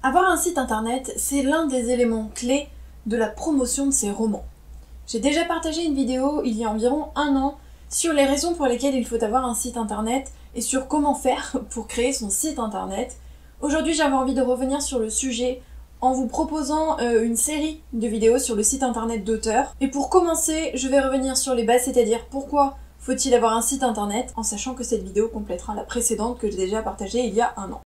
Avoir un site internet, c'est l'un des éléments clés de la promotion de ses romans. J'ai déjà partagé une vidéo il y a environ 1 an sur les raisons pour lesquelles il faut avoir un site internet et sur comment faire pour créer son site internet. Aujourd'hui, j'avais envie de revenir sur le sujet en vous proposant une série de vidéos sur le site internet d'auteur. Et pour commencer, je vais revenir sur les bases, c'est-à-dire pourquoi faut-il avoir un site internet, en sachant que cette vidéo complétera la précédente que j'ai déjà partagée il y a 1 an.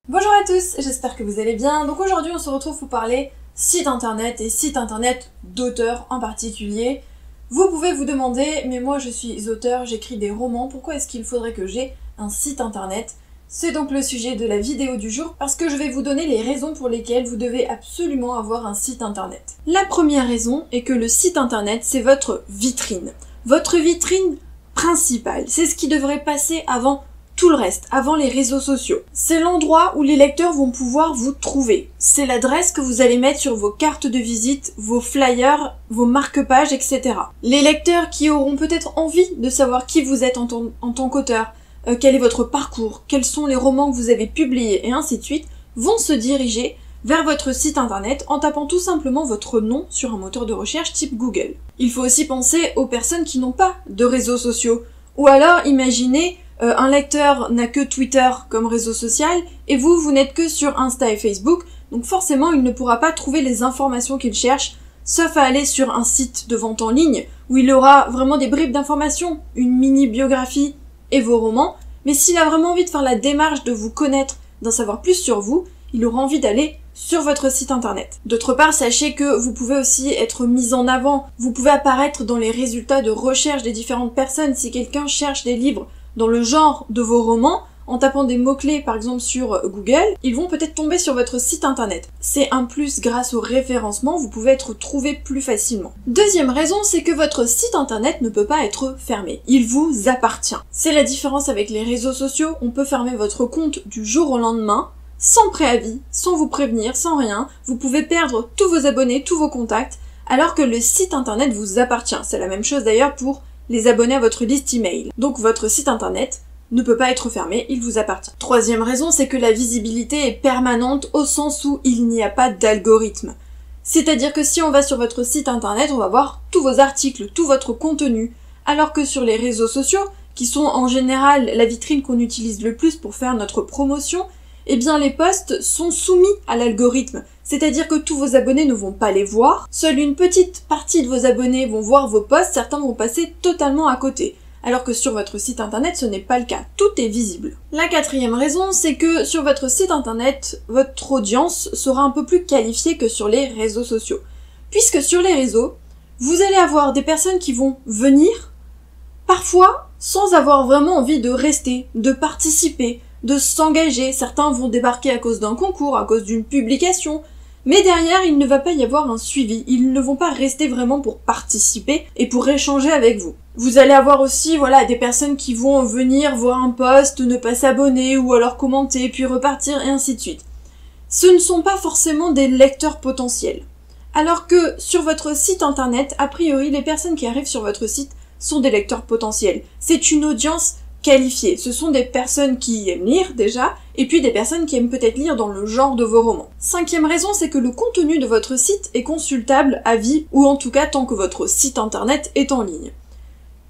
Bonjour à tous, j'espère que vous allez bien. Donc aujourd'hui on se retrouve pour parler site internet et site internet d'auteur en particulier. Vous pouvez vous demander, mais moi je suis auteur, j'écris des romans, pourquoi est-ce qu'il faudrait que j'ai un site internet? C'est donc le sujet de la vidéo du jour parce que je vais vous donner les raisons pour lesquelles vous devez absolument avoir un site internet. La première raison est que le site internet c'est votre vitrine. Votre vitrine principale, c'est ce qui devrait passer avant tout le reste, avant les réseaux sociaux. C'est l'endroit où les lecteurs vont pouvoir vous trouver. C'est l'adresse que vous allez mettre sur vos cartes de visite, vos flyers, vos marque-pages, etc. Les lecteurs qui auront peut-être envie de savoir qui vous êtes en tant qu'auteur, quel est votre parcours, quels sont les romans que vous avez publiés, et ainsi de suite, vont se diriger vers votre site internet en tapant tout simplement votre nom sur un moteur de recherche type Google. Il faut aussi penser aux personnes qui n'ont pas de réseaux sociaux. Ou alors, imaginez un lecteur n'a que Twitter comme réseau social et vous n'êtes que sur Insta et Facebook, donc forcément il ne pourra pas trouver les informations qu'il cherche, sauf à aller sur un site de vente en ligne où il aura vraiment des bribes d'informations, une mini-biographie et vos romans, mais s'il a vraiment envie de faire la démarche de vous connaître, d'en savoir plus sur vous, il aura envie d'aller sur votre site internet. D'autre part, sachez que vous pouvez aussi être mis en avant, vous pouvez apparaître dans les résultats de recherche des différentes personnes. Si quelqu'un cherche des livres dans le genre de vos romans, en tapant des mots-clés par exemple sur Google, ils vont peut-être tomber sur votre site internet. C'est un plus grâce au référencement, vous pouvez être trouvé plus facilement. Deuxième raison, c'est que votre site internet ne peut pas être fermé. Il vous appartient. C'est la différence avec les réseaux sociaux, on peut fermer votre compte du jour au lendemain, sans préavis, sans vous prévenir, sans rien. Vous pouvez perdre tous vos abonnés, tous vos contacts, alors que le site internet vous appartient. C'est la même chose d'ailleurs pour les abonnés à votre liste email. Donc votre site internet ne peut pas être fermé, il vous appartient. Troisième raison, c'est que la visibilité est permanente au sens où il n'y a pas d'algorithme. C'est-à-dire que si on va sur votre site internet, on va voir tous vos articles, tout votre contenu, alors que sur les réseaux sociaux, qui sont en général la vitrine qu'on utilise le plus pour faire notre promotion, eh bien les posts sont soumis à l'algorithme. C'est-à-dire que tous vos abonnés ne vont pas les voir, seule une petite partie de vos abonnés vont voir vos posts, certains vont passer totalement à côté. Alors que sur votre site internet, ce n'est pas le cas, tout est visible. La quatrième raison, c'est que sur votre site internet, votre audience sera un peu plus qualifiée que sur les réseaux sociaux. Puisque sur les réseaux, vous allez avoir des personnes qui vont venir, parfois sans avoir vraiment envie de rester, de participer, de s'engager. Certains vont débarquer à cause d'un concours, à cause d'une publication, mais derrière, il ne va pas y avoir un suivi. Ils ne vont pas rester vraiment pour participer et pour échanger avec vous. Vous allez avoir aussi, des personnes qui vont venir voir un post, ne pas s'abonner ou alors commenter, puis repartir et ainsi de suite. Ce ne sont pas forcément des lecteurs potentiels. Alors que sur votre site internet, a priori, les personnes qui arrivent sur votre site sont des lecteurs potentiels. C'est une audience qualifiés. Ce sont des personnes qui aiment lire déjà, et puis des personnes qui aiment peut-être lire dans le genre de vos romans. Cinquième raison, c'est que le contenu de votre site est consultable à vie, ou en tout cas tant que votre site internet est en ligne.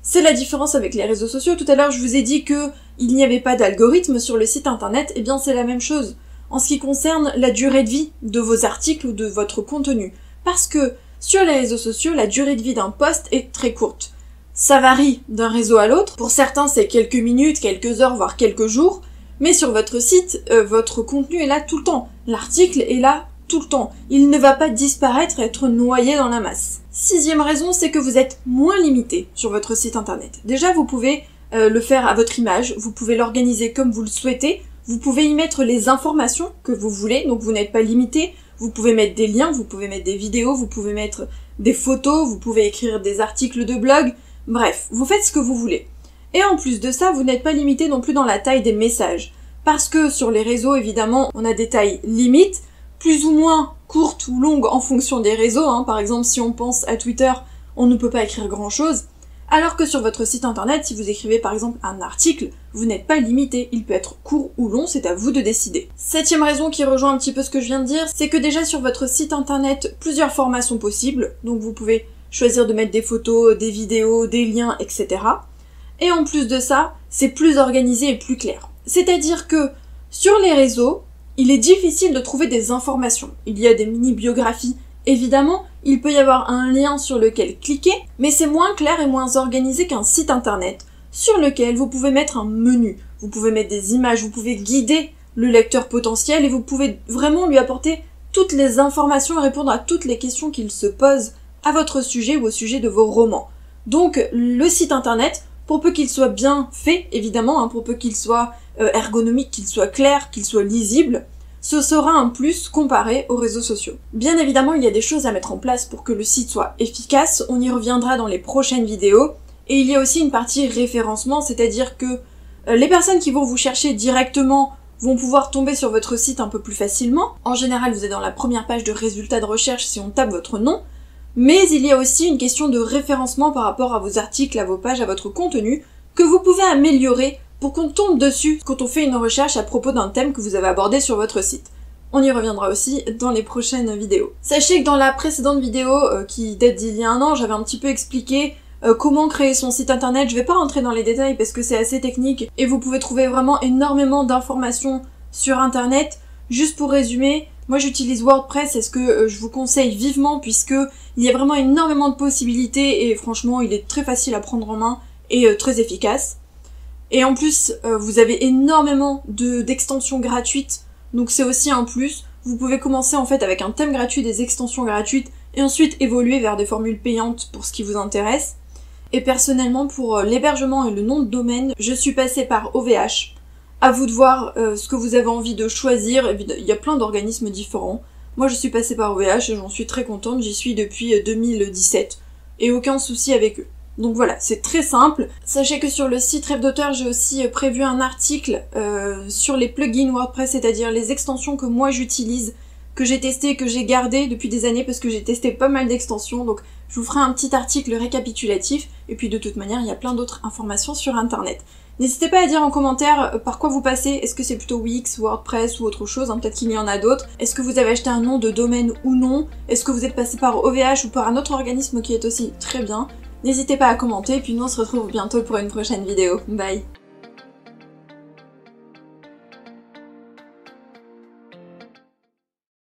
C'est la différence avec les réseaux sociaux. Tout à l'heure, je vous ai dit que il n'y avait pas d'algorithme sur le site internet, et bien c'est la même chose en ce qui concerne la durée de vie de vos articles ou de votre contenu. Parce que sur les réseaux sociaux, la durée de vie d'un post est très courte. Ça varie d'un réseau à l'autre. Pour certains, c'est quelques minutes, quelques heures, voire quelques jours. Mais sur votre site, votre contenu est là tout le temps. L'article est là tout le temps. Il ne va pas disparaître et être noyé dans la masse. Sixième raison, c'est que vous êtes moins limité sur votre site internet. Déjà, vous pouvez le faire à votre image. Vous pouvez l'organiser comme vous le souhaitez. Vous pouvez y mettre les informations que vous voulez. Donc vous n'êtes pas limité. Vous pouvez mettre des liens, vous pouvez mettre des vidéos, vous pouvez mettre des photos, vous pouvez écrire des articles de blog. Bref, vous faites ce que vous voulez. Et en plus de ça, vous n'êtes pas limité non plus dans la taille des messages. parce que sur les réseaux, évidemment, on a des tailles limites, plus ou moins courtes ou longues en fonction des réseaux, hein. Par exemple, si on pense à Twitter, on ne peut pas écrire grand-chose, alors que sur votre site internet, si vous écrivez par exemple un article, vous n'êtes pas limité, il peut être court ou long, c'est à vous de décider. Septième raison qui rejoint un petit peu ce que je viens de dire, c'est que déjà sur votre site internet, plusieurs formats sont possibles, donc vous pouvez choisir de mettre des photos, des vidéos, des liens, etc. Et en plus de ça, c'est plus organisé et plus clair. C'est-à-dire que sur les réseaux, il est difficile de trouver des informations. Il y a des mini-biographies, évidemment, il peut y avoir un lien sur lequel cliquer, mais c'est moins clair et moins organisé qu'un site internet, sur lequel vous pouvez mettre un menu, vous pouvez mettre des images, vous pouvez guider le lecteur potentiel et vous pouvez vraiment lui apporter toutes les informations et répondre à toutes les questions qu'il se pose à votre sujet ou au sujet de vos romans. Donc le site internet, pour peu qu'il soit bien fait, évidemment, hein, pour peu qu'il soit ergonomique, qu'il soit clair, qu'il soit lisible, ce sera un plus comparé aux réseaux sociaux. Bien évidemment, il y a des choses à mettre en place pour que le site soit efficace, on y reviendra dans les prochaines vidéos, et il y a aussi une partie référencement, c'est-à-dire que les personnes qui vont vous chercher directement vont pouvoir tomber sur votre site un peu plus facilement. En général, vous êtes dans la première page de résultats de recherche si on tape votre nom, mais il y a aussi une question de référencement par rapport à vos articles, à vos pages, à votre contenu, que vous pouvez améliorer pour qu'on tombe dessus quand on fait une recherche à propos d'un thème que vous avez abordé sur votre site. On y reviendra aussi dans les prochaines vidéos. Sachez que dans la précédente vidéo, qui date d'il y a un an, j'avais un petit peu expliqué comment créer son site internet. Je vais pas rentrer dans les détails parce que c'est assez technique et vous pouvez trouver vraiment énormément d'informations sur internet. Juste pour résumer, moi j'utilise WordPress, c'est ce que je vous conseille vivement puisque il y a vraiment énormément de possibilités et franchement il est très facile à prendre en main et très efficace. Et en plus, vous avez énormément d'extensions gratuites, donc c'est aussi un plus. Vous pouvez commencer en fait avec un thème gratuit, des extensions gratuites, et ensuite évoluer vers des formules payantes pour ce qui vous intéresse. Et personnellement, pour l'hébergement et le nom de domaine, je suis passée par OVH. À vous de voir ce que vous avez envie de choisir, il y a plein d'organismes différents. Moi je suis passée par OVH et j'en suis très contente, j'y suis depuis 2017, et aucun souci avec eux. Donc voilà, c'est très simple. Sachez que sur le site Rêve d'auteur, j'ai aussi prévu un article sur les plugins WordPress, c'est-à-dire les extensions que moi j'utilise, que j'ai testé, que j'ai gardé depuis des années parce que j'ai testé pas mal d'extensions, donc je vous ferai un petit article récapitulatif, et puis de toute manière, il y a plein d'autres informations sur internet. N'hésitez pas à dire en commentaire par quoi vous passez, est-ce que c'est plutôt Wix, WordPress ou autre chose, hein, peut-être qu'il y en a d'autres. Est-ce que vous avez acheté un nom de domaine ou non? Est-ce que vous êtes passé par OVH ou par un autre organisme qui est aussi très bien? N'hésitez pas à commenter, et puis nous on se retrouve bientôt pour une prochaine vidéo. Bye!